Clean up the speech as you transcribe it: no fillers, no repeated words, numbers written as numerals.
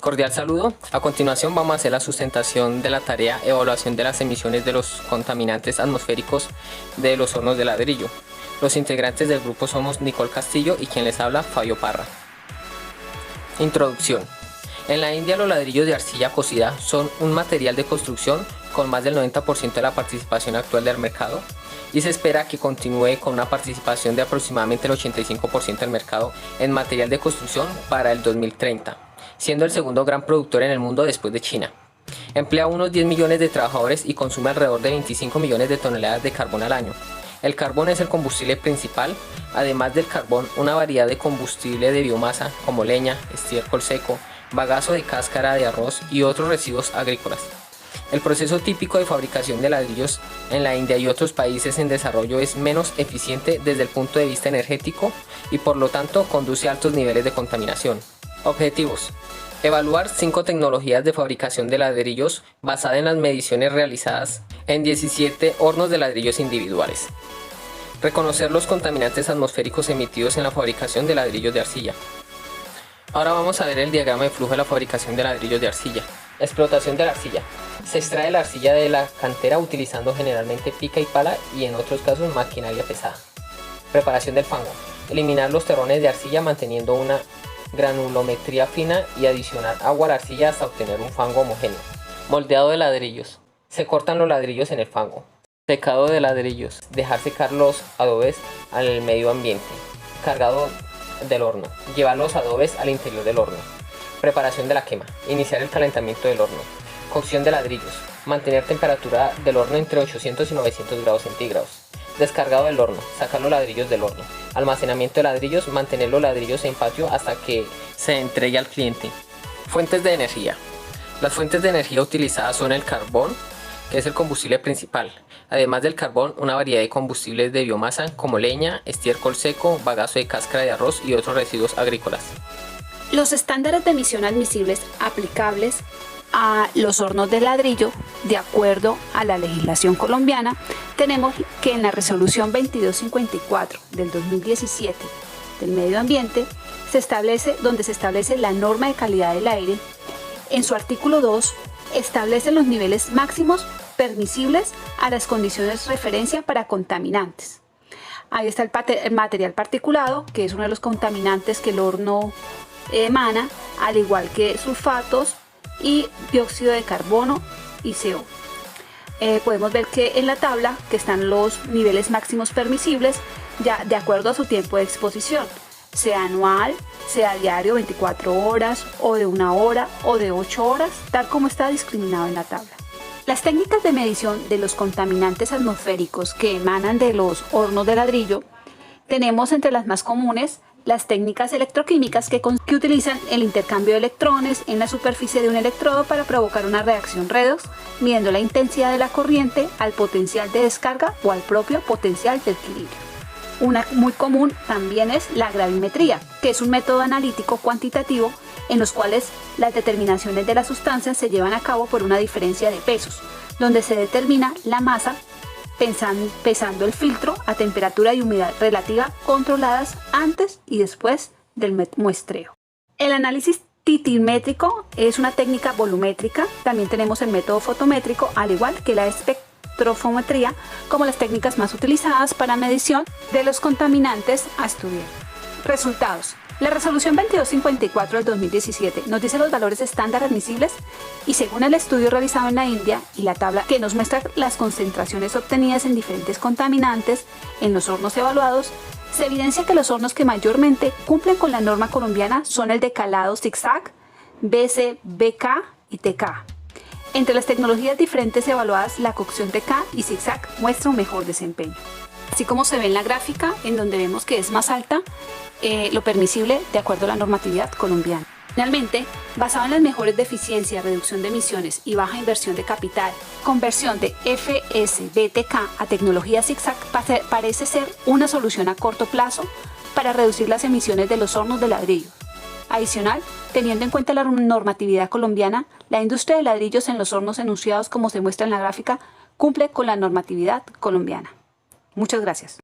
Cordial saludo. A continuación vamos a hacer la sustentación de la tarea evaluación de las emisiones de los contaminantes atmosféricos de los hornos de ladrillo. Los integrantes del grupo somos Nicole Castillo y quien les habla, Fabio Parra. Introducción. En la India los ladrillos de arcilla cocida son un material de construcción con más del 90% de la participación actual del mercado y se espera que continúe con una participación de aproximadamente el 85% del mercado en material de construcción para el 2030. Siendo el segundo gran productor en el mundo después de China. Emplea unos 10 millones de trabajadores y consume alrededor de 25 millones de toneladas de carbón al año. El carbón es el combustible principal, además del carbón una variedad de combustible de biomasa como leña, estiércol seco, bagazo de cáscara de arroz y otros residuos agrícolas. El proceso típico de fabricación de ladrillos en la India y otros países en desarrollo es menos eficiente desde el punto de vista energético y por lo tanto conduce a altos niveles de contaminación. Objetivos. Evaluar 5 tecnologías de fabricación de ladrillos basadas en las mediciones realizadas en 17 hornos de ladrillos individuales. Reconocer los contaminantes atmosféricos emitidos en la fabricación de ladrillos de arcilla. Ahora vamos a ver el diagrama de flujo de la fabricación de ladrillos de arcilla. Explotación de la arcilla. Se extrae la arcilla de la cantera utilizando generalmente pica y pala y en otros casos maquinaria pesada. Preparación del fango. Eliminar los terrones de arcilla manteniendo una granulometría fina y adicionar agua a la arcilla hasta obtener un fango homogéneo. Moldeado de ladrillos. Se cortan los ladrillos en el fango. Secado de ladrillos. Dejar secar los adobes al medio ambiente. Cargado del horno. Llevar los adobes al interior del horno. Preparación de la quema. Iniciar el calentamiento del horno. Cocción de ladrillos. Mantener temperatura del horno entre 800 y 900 grados centígrados. Descargado del horno, sacar los ladrillos del horno. Almacenamiento de ladrillos, mantener los ladrillos en patio hasta que se entregue al cliente. Fuentes de energía. Las fuentes de energía utilizadas son el carbón, que es el combustible principal. Además del carbón, una variedad de combustibles de biomasa como leña, estiércol seco, bagazo de cáscara de arroz y otros residuos agrícolas. Los estándares de emisión admisibles aplicables a los hornos de ladrillo, de acuerdo a la legislación colombiana, tenemos que en la resolución 2254 del 2017 del medio ambiente donde se establece la norma de calidad del aire, en su artículo 2 establece los niveles máximos permisibles a las condiciones de referencia para contaminantes. Ahí está el material particulado, que es uno de los contaminantes que el horno emana, al igual que sulfatos y dióxido de carbono y CO. Podemos ver que en la tabla que están los niveles máximos permisibles ya de acuerdo a su tiempo de exposición, sea anual, sea diario, 24 horas o de 1 hora o de 8 horas, tal como está discriminado en la tabla. Las técnicas de medición de los contaminantes atmosféricos que emanan de los hornos de ladrillo tenemos entre las más comunes las técnicas electroquímicas que utilizan el intercambio de electrones en la superficie de un electrodo para provocar una reacción redox, midiendo la intensidad de la corriente al potencial de descarga o al propio potencial de equilibrio. Una muy común también es la gravimetría, que es un método analítico cuantitativo en los cuales las determinaciones de las sustancias se llevan a cabo por una diferencia de pesos, donde se determina la masa pesando el filtro a temperatura y humedad relativa controladas antes y después del muestreo. El análisis titimétrico es una técnica volumétrica. También tenemos el método fotométrico, al igual que la espectrofometría, como las técnicas más utilizadas para medición de los contaminantes a estudiar. Resultados. La resolución 2254 del 2017 nos dice los valores estándar admisibles y según el estudio realizado en la India y la tabla que nos muestra las concentraciones obtenidas en diferentes contaminantes en los hornos evaluados, se evidencia que los hornos que mayormente cumplen con la norma colombiana son el de calado zigzag, BC, BK y TK. Entre las tecnologías diferentes evaluadas, la cocción TK y zigzag muestra un mejor desempeño. Así como se ve en la gráfica, en donde vemos que es más alta lo permisible de acuerdo a la normatividad colombiana. Finalmente, basado en las mejores de eficiencia, reducción de emisiones y baja inversión de capital, conversión de FSBTK a tecnología zigzag parece ser una solución a corto plazo para reducir las emisiones de los hornos de ladrillo. Adicional, teniendo en cuenta la normatividad colombiana, la industria de ladrillos en los hornos enunciados como se muestra en la gráfica cumple con la normatividad colombiana. Muchas gracias.